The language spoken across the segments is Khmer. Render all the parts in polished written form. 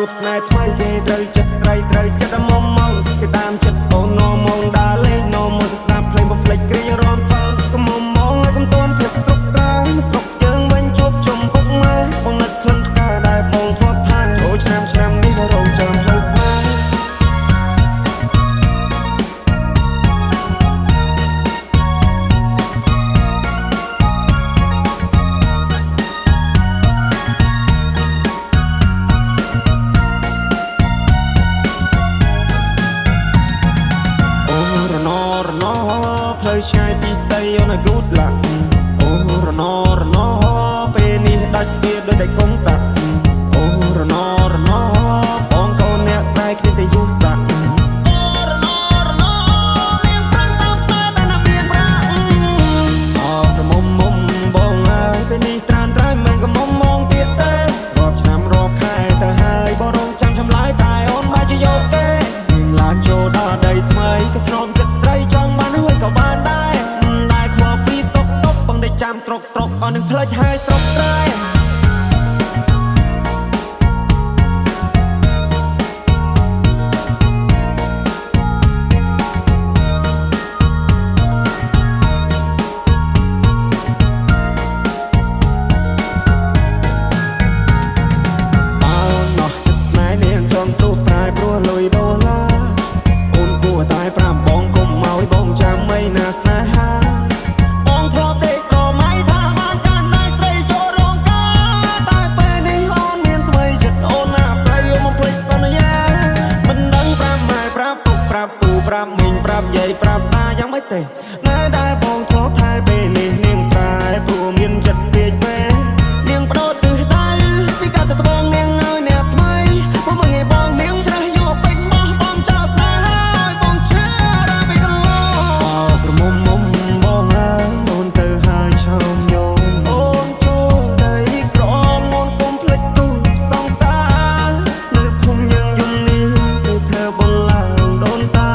ជួបស្នេហ៍ថ្មីគេត្រូវចិត្តស្រីត្រូវចិត្តមុំមកគេតាមចិត្តអូននោមងដើរលេងនោមងទៅស្ដាប់ភ្លេងបំភ្លេចគ្រារំថងកុំមុំមកឲ្យកុំតន់ភាពសុខស្រាយស្រុកយើងវិញជួបជុំពុកម៉ែបងនឹកក្លិនផ្កាដែលបងធ្លាប់ថាអូឆ្នាំនេះរងចាំផ្លូវស្នេហ៍ផ្លូវឆ្ងាយពីស័យអូន good luck អូរណពេលនេះដាច់វាដូចតែកុំតាក់អូរណបងកូនអ្នកស្រីគ្មានតែយុស័កអូរណរៀងប្រឹងតាមផ្សារតែណាមានប្រាក់អោប្រមុំបងហើយពេលនេះត្រានត្រៃមិនក៏មុំមងទៀតទេរាប់ឆ្នាំរាប់ខែទៅហើយបងរងចាំឆ្លើយតែអូនមកជាយកទេនឹងឡើងចូលដល់ដីថ្មីក៏ធ្នមចិត្តស្រីចង់បានហើយក៏បានដែរខ្វល់ពីសុខទុក្ខបងได้ចាំត្រុកអស់នឹងផ្លេចហើយស្រុកស្រែប្រាប់មីងប្រាប់យាយប្រាប់តាយ៉ាងម៉េចទេស្នេហ៍ដែលបងធ្លាប់ថែពេលនេះនាងប្រែព្រោះមានចិត្តពេកពេលនាងបដូរទិសដៅពីកាលទៅត្បូងនាងឲ្យអ្នកថ្មីមកមើលងាយបងនាងច្រេះយកពេញបោះបងចោលស្នេហ៍ឲ្យបងឈឺដល់ពេលកន្លងអោក្រមុំបងហើយអូនទៅហើយឆោមញោមអូនចូលដីក្រអូនកុំភ្លេចគូសង្សារនៅភូមិយើងយំនេះគឺធ្វើបងឡើងដូនតា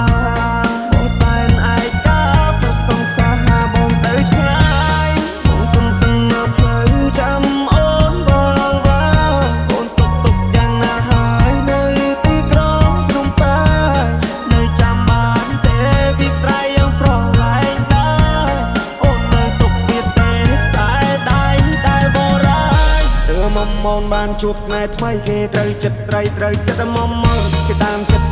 មុំបានជួបស្នេហ៍ថ្មីគេត្រូវចិត្តស្រីត្រូវចិត្តមុំមកគេតាមចិត្ត